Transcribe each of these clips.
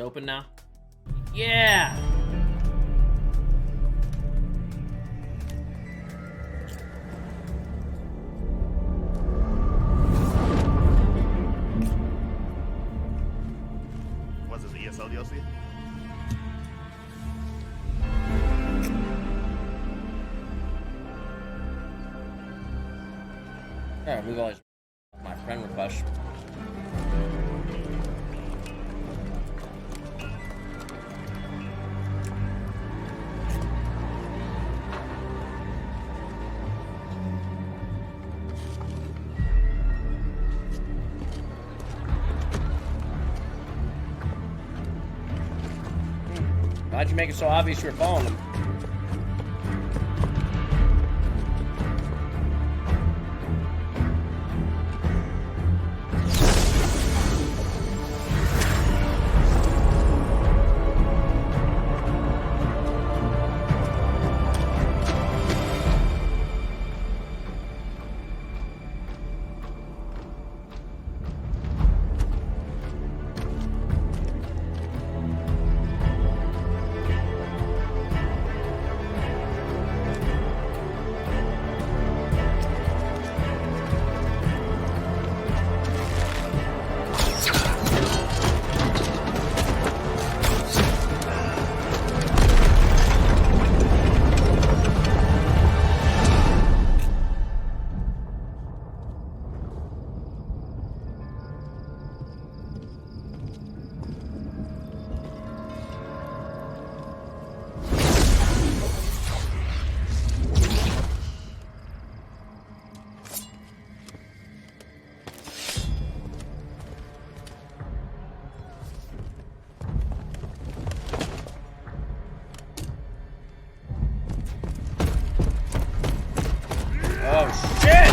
open now? Yeah! What's this, ESO DLC? Alright, we've always my friend request. Why'd you make it so obvious you were following him? Oh shit!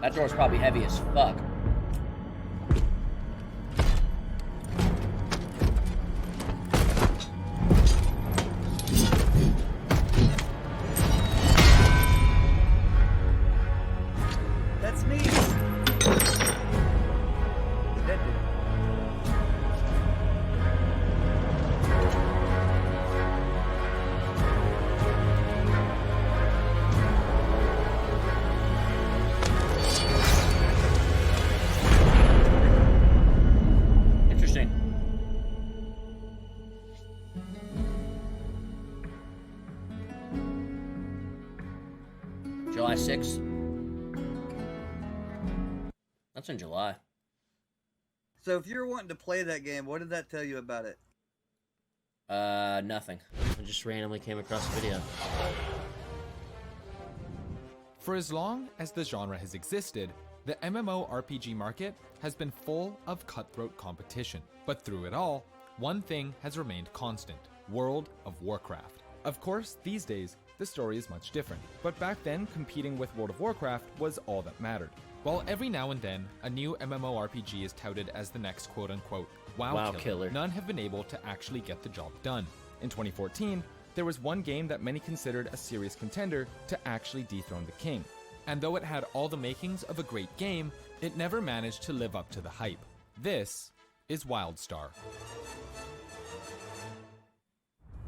That door's probably heavy as fuck. That's me. Dead dude. Interesting. July 6th. That's in July. So if you're wanting to play that game, what did that tell you about it? Nothing. I just randomly came across a video. For as long as the genre has existed, the MMORPG market has been full of cutthroat competition. But through it all, one thing has remained constant: World of Warcraft. Of course, these days, the story is much different. But back then, competing with World of Warcraft was all that mattered. While every now and then, a new MMORPG is touted as the next quote-unquote WoW killer, none have been able to actually get the job done. In 2014, there was one game that many considered a serious contender to actually dethrone the king. And though it had all the makings of a great game, it never managed to live up to the hype. This is Wildstar.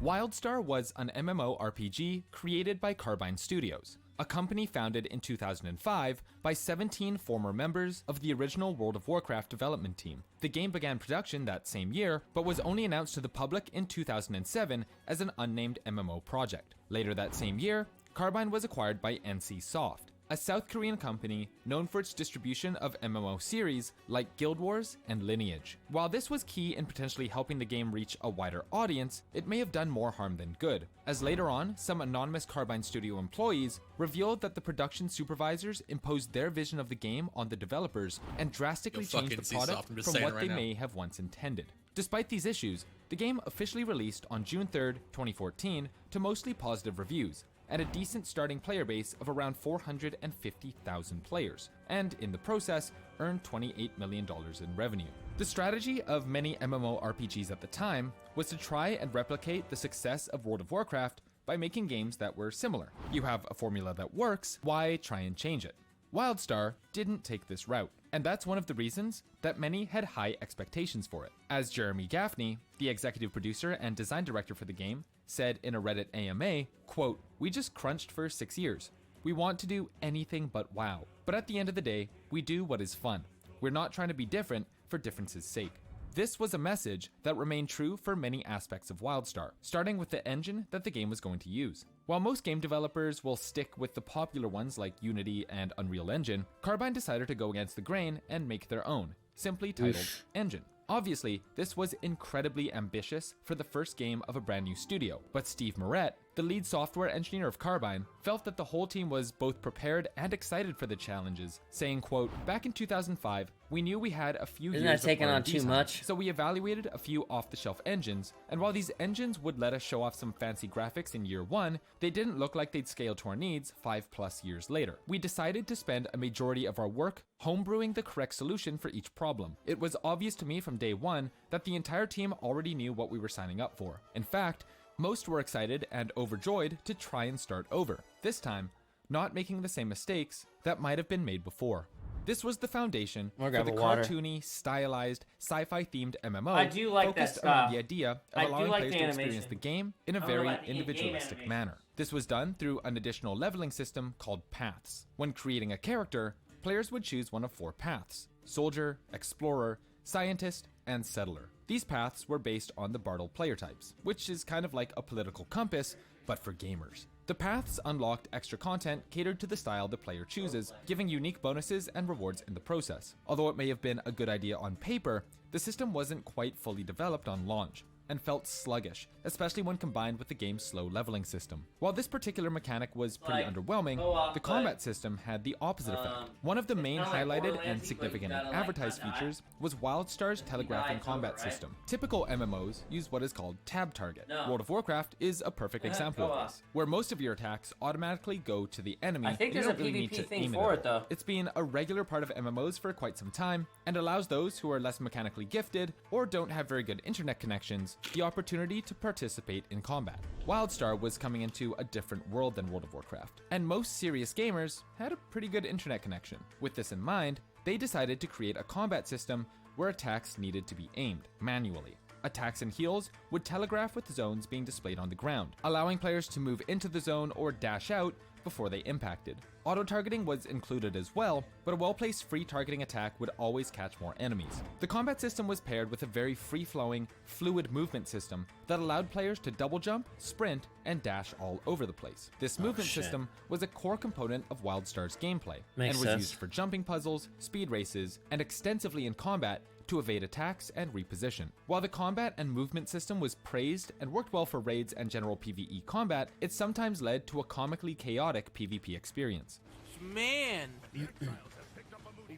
Wildstar was an MMORPG created by Carbine Studios, a company founded in 2005 by 17 former members of the original World of Warcraft development team. The game began production that same year, but was only announced to the public in 2007 as an unnamed MMO project. Later that same year, Carbine was acquired by NC Soft, a South Korean company known for its distribution of MMO series like Guild Wars and Lineage. While this was key in potentially helping the game reach a wider audience, it may have done more harm than good, as later on, some anonymous Carbine Studio employees revealed that the production supervisors imposed their vision of the game on the developers and drastically changed the product from what they may have once intended. Despite these issues, the game officially released on June 3rd, 2014 to mostly positive reviews, and a decent starting player base of around 450,000 players, and in the process, earned $28 million in revenue. The strategy of many MMORPGs at the time was to try and replicate the success of World of Warcraft by making games that were similar. You have a formula that works, why try and change it? Wildstar didn't take this route. And that's one of the reasons that many had high expectations for it. As Jeremy Gaffney, the executive producer and design director for the game, said in a Reddit AMA, quote, "We just crunched for 6 years. We want to do anything but WoW. But at the end of the day, we do what is fun. We're not trying to be different for difference's sake." This was a message that remained true for many aspects of Wildstar, starting with the engine that the game was going to use. While most game developers will stick with the popular ones like Unity and Unreal Engine, Carbine decided to go against the grain and make their own, simply titled Engine. Obviously, this was incredibly ambitious for the first game of a brand new studio, but Steve Moret, the lead software engineer of Carbine, felt that the whole team was both prepared and excited for the challenges, saying, quote, "Back in 2005, we knew we had a few Isn't years that taking of on R&D too time, much? so we evaluated a few off-the-shelf engines, and while these engines would let us show off some fancy graphics in year one, they didn't look like they'd scale to our needs 5+ years later. We decided to spend a majority of our work homebrewing the correct solution for each problem. It was obvious to me from day one that the entire team already knew what we were signing up for. In fact, most were excited and overjoyed to try and start over, this time not making the same mistakes that might have been made before. This was the foundation More for grab the a water. cartoony, stylized, sci-fi themed MMO I do like that focused around style. the idea of I do allowing like players the to experience animation. the game in a I don't know very about the in-game individualistic animation. manner. This was done through an additional leveling system called paths. When creating a character, players would choose one of 4 paths: soldier, explorer, scientist, and settler. These paths were based on the Bartle player types, which is kind of like a political compass, but for gamers. The paths unlocked extra content catered to the style the player chooses, giving unique bonuses and rewards in the process. Although it may have been a good idea on paper, the system wasn't quite fully developed on launch, and felt sluggish, especially when combined with the game's slow leveling system. While this particular mechanic was pretty Like, underwhelming, co-op, the combat system had the opposite effect. One of the main kinda like highlighted Borderlands, and but significant you gotta, like, advertised not die. features was Wildstar's telegraphing it's combat over, right? system. Typical MMOs use what is called tab target. No. World of Warcraft is a perfect example of co-op. this, where most of your attacks automatically go to the enemy. I think and you there's don't a really need PvP to thing aim for at it, though. It's been a regular part of MMOs for quite some time, and allows those who are less mechanically gifted or don't have very good internet connections the opportunity to participate in combat. Wildstar was coming into a different world than World of Warcraft, and most serious gamers had a pretty good internet connection. With this in mind, they decided to create a combat system where attacks needed to be aimed manually. Attacks and heals would telegraph with zones being displayed on the ground, allowing players to move into the zone or dash out before they impacted. Auto-targeting was included as well, but a well-placed free targeting attack would always catch more enemies. The combat system was paired with a very free-flowing, fluid movement system that allowed players to double jump, sprint, and dash all over the place. This movement shit. system was a core component of Wildstar's gameplay, Makes and was sense. used for jumping puzzles, speed races, and extensively in combat to evade attacks and reposition. While the combat and movement system was praised and worked well for raids and general PvE combat, it sometimes led to a comically chaotic PvP experience. Man,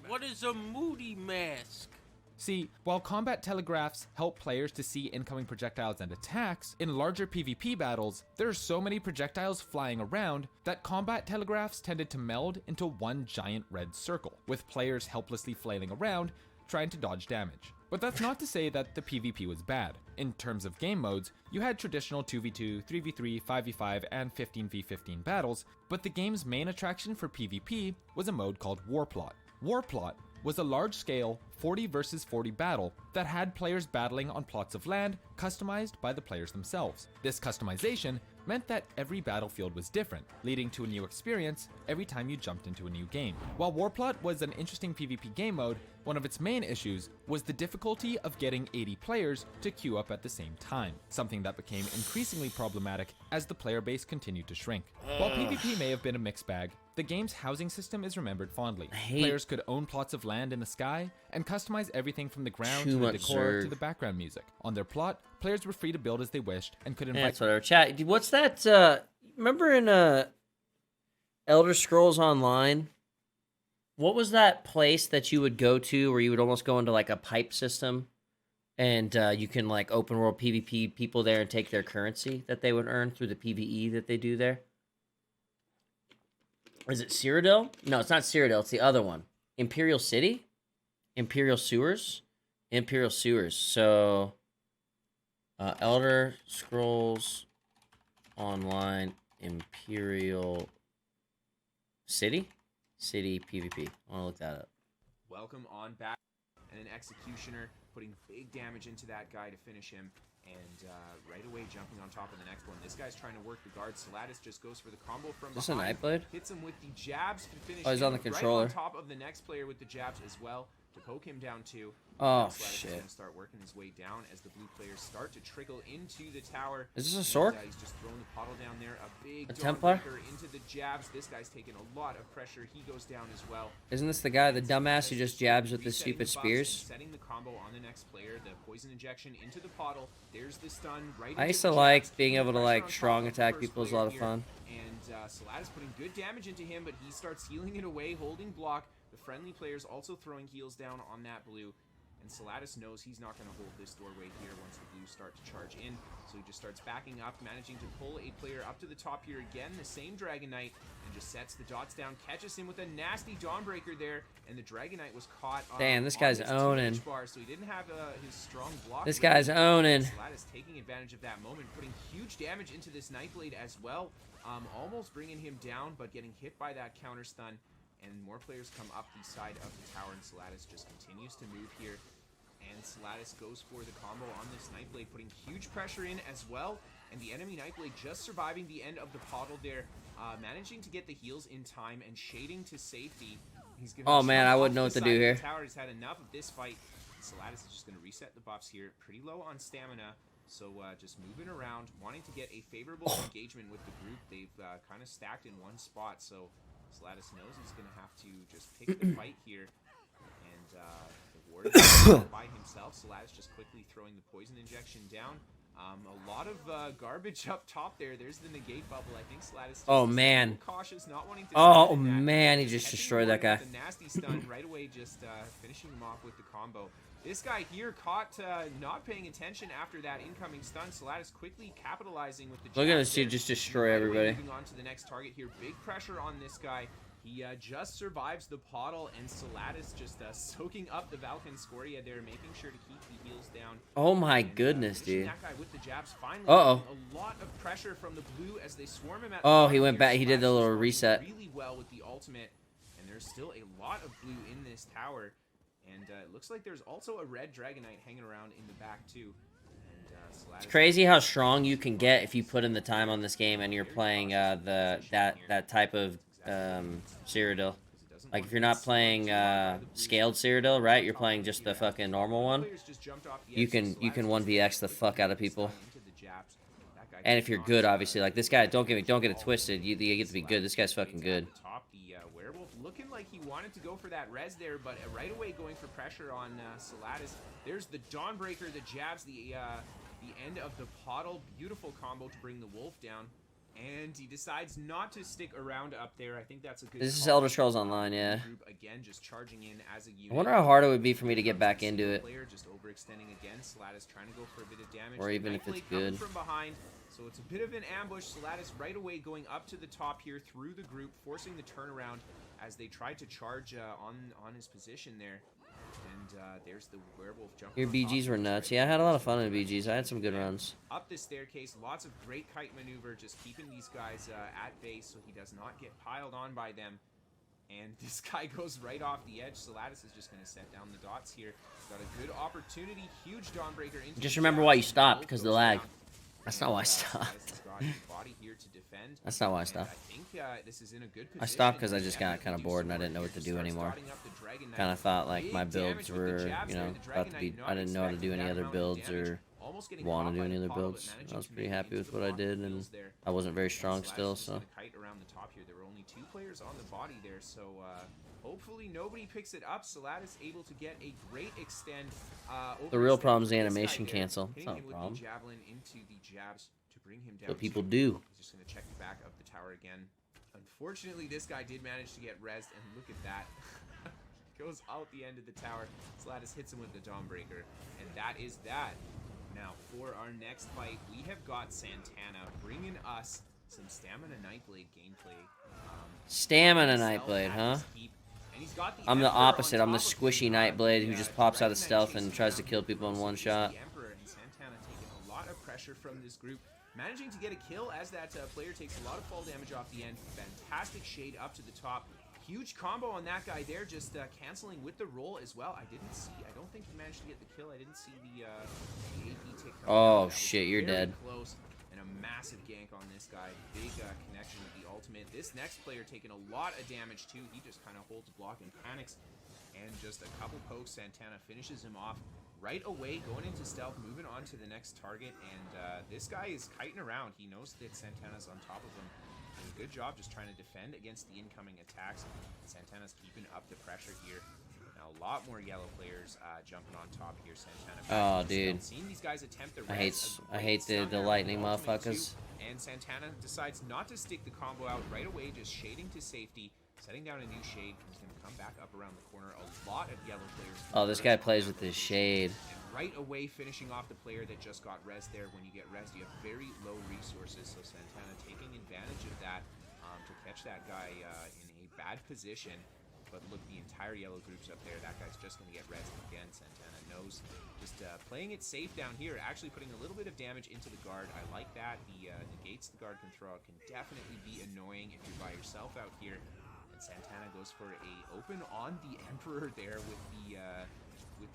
what is a moody mask? See, while combat telegraphs help players to see incoming projectiles and attacks, in larger PvP battles, there are so many projectiles flying around that combat telegraphs tended to meld into one giant red circle, with players helplessly flailing around trying to dodge damage. But that's not to say that the PvP was bad. In terms of game modes, you had traditional 2v2, 3v3, 5v5, and 15v15 battles, but the game's main attraction for PvP was a mode called Warplot. Warplot was a large-scale 40 versus 40 battle that had players battling on plots of land customized by the players themselves. This customization meant that every battlefield was different, leading to a new experience every time you jumped into a new game. While Warplot was an interesting PvP game mode, one of its main issues was the difficulty of getting 80 players to queue up at the same time, something that became increasingly problematic as the player base continued to shrink. While PvP may have been a mixed bag, the game's housing system is remembered fondly. Players could own plots of land in the sky and customize everything from the ground to Too the much decor Zerg. to the background music. On their plot, players were free to build as they wished and could Yeah, invite that's whatever. Chat. What's that? Remember in Elder Scrolls Online? What was that place that you would go to where you would almost go into like a pipe system, and you can like open world PvP people there and take their currency that they would earn through the PvE that they do there? Is it Cyrodiil? No, it's not Cyrodiil. It's the other one. Imperial City? Imperial Sewers? Imperial Sewers. So, Elder Scrolls Online Imperial City? City PvP. I want to look that up. welcome on back. And an Executioner putting big damage into that guy to finish him. And right away jumping on top of the next one. This guy's trying to work the guard. Salatus just goes for the combo from Is this a behind. Nightblade? Hits him with the jabs to finish Oh, he's him. on the controller. Right on top of the next player with the jabs as well to poke him down too. Oh, Salatus is shit. gonna start working his way down as the blue players start to trickle into the tower. Is this a And, sword? he's just throwing the puddle down there. A big A Templar? Dawnbreaker into the jabs. This guy's taking a lot of pressure. He goes down as well. Isn't this the guy, the dumbass who just jabs with the Resetting stupid buffs spears? and setting the combo on the next player. The poison injection into the puddle. There's the stun right I into used the to like jabs. being able to Pressure like on top strong of the attack first people. Is a player lot of here. fun. And Salatus putting good damage into him, but he starts healing it away, holding block. The friendly players also throwing heals down on that blue. And Salatus knows he's not going to hold this doorway here once the blues start to charge in. So he just starts backing up, managing to pull a player up to the top here again. The same Dragon Knight, and just sets the dots down, catches him with a nasty Dawnbreaker there. And the Dragon Knight was caught Damn, this on guy's his owning. 2H bar, so he didn't have his strong block. This with guy's him. owning. Salatus taking advantage of that moment, putting huge damage into this Nightblade as well. Almost bringing him down, but getting hit by that counter stun. And more players come up the side of the tower, and Salatus just continues to move here. And Salatus goes for the combo on this Nightblade, putting huge pressure in as well. And the enemy Nightblade just surviving the end of the puddle there, managing to get the heals in time and shading to safety. He's gonna Oh, man, jump I off wouldn't know the what to side do of the here. Tower. He's had enough of this fight. Salatus is just going to reset the buffs here. Pretty low on stamina, so just moving around, wanting to get a favorable engagement with the group. They've kind of stacked in one spot, so Salatus knows he's going to have to just pick the fight here. And the ward is by himself. Salatus just quickly throwing the poison injection down. A lot of garbage up top there. There's the negate bubble. I think Salatus just Oh, is a man. little cautious, not wanting to Oh, defend that. man, he just Catching destroyed that guy. Ward with a nasty stun right away, just finishing him off with the combo. This guy here caught not paying attention after that incoming stun. Salatus quickly capitalizing with the Look at jabs this dude there. just destroy Right away everybody. Moving on to the next target here. Big pressure on this guy. He just survives the puddle, and Salatus just soaking up the Valken Scoria there, making sure to keep the heals down. Oh my And, goodness, finishing dude. That guy with the jabs finally. Uh-oh. A lot of pressure from the blue as they swarm him at Oh, the he bottom went here. back. He did the Salatus little is running reset. really well with the ultimate, and there's still a lot of blue in this tower. And it looks like there's also a red Dragon Knight hanging around in the back too. And Salatus It's crazy how strong you can get if you put in the time on this game and you're playing that type of Cyrodiil. Like if you're not playing scaled Cyrodiil, right? You're playing just the fucking normal one. You can 1vx the fuck out of people. And if you're good, obviously, like this guy, don't get it twisted. You get to be good. This guy's fucking good. The werewolf looking like he wanted to go for that res there, but right away going for pressure on Salatus. There's the Dawnbreaker, the jabs, the end of the puddle. Beautiful combo to bring the wolf down. And he decides not to stick around up there. I think that's a good This is call. Elder Scrolls Online, yeah. Group again, just charging in as a unit. I wonder how hard it would be for me to get back into it. Player just overextending again. Salatus trying to go for a bit of damage. Or even if it's Nightblade coming good. from behind. So it's a bit of an ambush. Salatus right away going up to the top here through the group, forcing the turnaround as they tried to charge on his position there. And there's the werewolf jumping. Your on top BGs of were this nuts. right Yeah, I now. had a lot of fun in BGs. I had some good runs. Up the staircase, lots of great kite maneuver, just keeping these guys at base so he does not get piled on by them. And this guy goes right off the edge. Salatus is just going to set down the dots here. Got a good opportunity. Huge Dawnbreaker into Just the remember jab. why you stopped, Wolf because goes the lag. down. That's not why I And, stopped. Salatus has got his body here to defend. That's not why I And stopped. I think this is in a good I position. stopped because I He just got definitely kind of do bored some and I work didn't know here. what to Just do starts anymore. dotting up the Dragon Knight. Kind of thought like Big my damage builds with the were, jabs you there. know, The about Dragon to be. Knight not I didn't know how to do expecting any that other amount of builds damage. or Almost getting want caught to do by any the other puddle, but builds. managing I was to pretty make it happy into with the what I lock did, and kills there. I wasn't very strong Salatus still, just so. gonna kite around the top here. There were only 2 players on the body there, so hopefully nobody picks it up. Salatus able to get a great extend. The real overextend problem is the from this guy animation there, cancel. It's hitting not a him with problem. the javelin into the jabs to bring him down. What people too. do. He's just gonna check the back of the tower again. Unfortunately, this guy did manage to get rezzed, and look at that. Goes out the end of the tower. Salatus hits him with the Dawnbreaker, and that is that. Now, for our next fight, we have got Santana bringing us some Stamina Nightblade gameplay. Stamina himself Nightblade, at huh? his keep, and he's got the I'm the Emperor on opposite. I'm the top of squishy him. Nightblade who The, just pops out Dragon of Knight stealth and chasing tries to down kill the people in Emperor, one so it's shot. the Emperor and Santana taking a lot of pressure from this group. Managing to get a kill as that player takes a lot of fall damage off the end. Fantastic shade up to the top. Huge combo on that guy there, just canceling with the roll as well. I don't think he managed to get the kill. I didn't see the AP tick coming Oh, out. That was shit, you're very dead. Close, and a massive gank on this guy. Big connection with the ultimate. This next player taking a lot of damage too. He just kind of holds block and panics, and just a couple pokes. Santana finishes him off right away, going into stealth, moving on to the next target. And this guy is kiting around. He knows that Santana's on top of him. Doing a good job just trying to defend against the incoming attacks. Santana's keeping up the pressure here. Now a lot more yellow players jumping on top here. Santana. Oh, dude. Seeing these guys attempt the I hate the lightning motherfuckers. And Santana decides not to stick the combo out right away, just shading to safety, setting down a new shade. He's going to come back up around the corner. A lot of yellow players. Oh, this guy plays with his shade. And right away finishing off the player that just got res there. When you get res, you have very low resources. So Santana taking advantage of that to catch that guy in a bad position. But look, the entire yellow group's up there. That guy's just going to get res again. Santana knows. Just playing it safe down here, actually putting a little bit of damage into the guard. I like that. The negates the guard can throw out can definitely be annoying if you're by yourself out here. And Santana goes for a open on the Emperor there with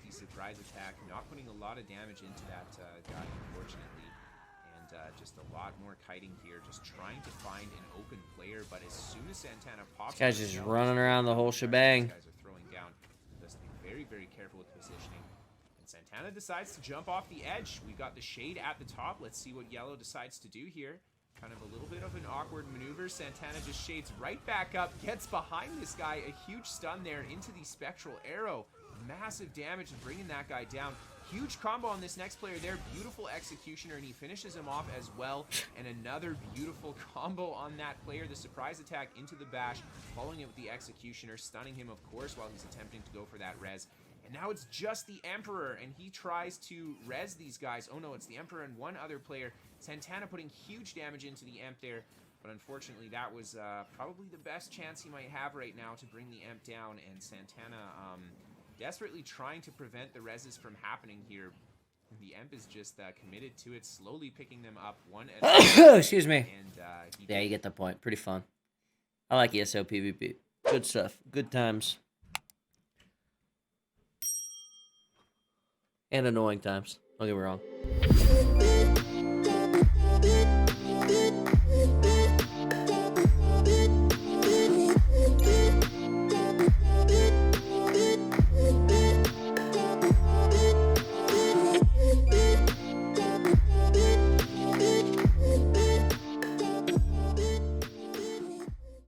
the surprise attack. Not putting a lot of damage into that guy, unfortunately. And just a lot more kiting here, just trying to find an open player. But as soon as Santana pops, This guy's just running around the whole shebang. These guys are throwing down. Just be very, very careful with positioning. And Santana decides to jump off the edge. We've got the shade at the top. Let's see what yellow decides to do here. Kind of a little bit of an awkward maneuver. Santana just shades right back up, gets behind this guy. A huge stun there into the spectral arrow. Massive damage and bringing that guy down. Huge combo on this next player there. Beautiful executioner, and he finishes him off as well. And another beautiful combo on that player. The surprise attack into the bash, following it with the executioner, stunning him, of course, while he's attempting to go for that res. And now it's just the Emperor, and he tries to res these guys. Oh no, it's the Emperor and one other player. Santana putting huge damage into the Emp there. But unfortunately, that was probably the best chance he might have right now to bring the Emp down. And Santana desperately trying to prevent the reses from happening here. The Emp is just committed to it, slowly picking them up one at a time. Excuse me. And, Yeah, you get the point. Pretty fun. I like ESO PVP. Good stuff. Good times. And annoying times. Don't get me wrong.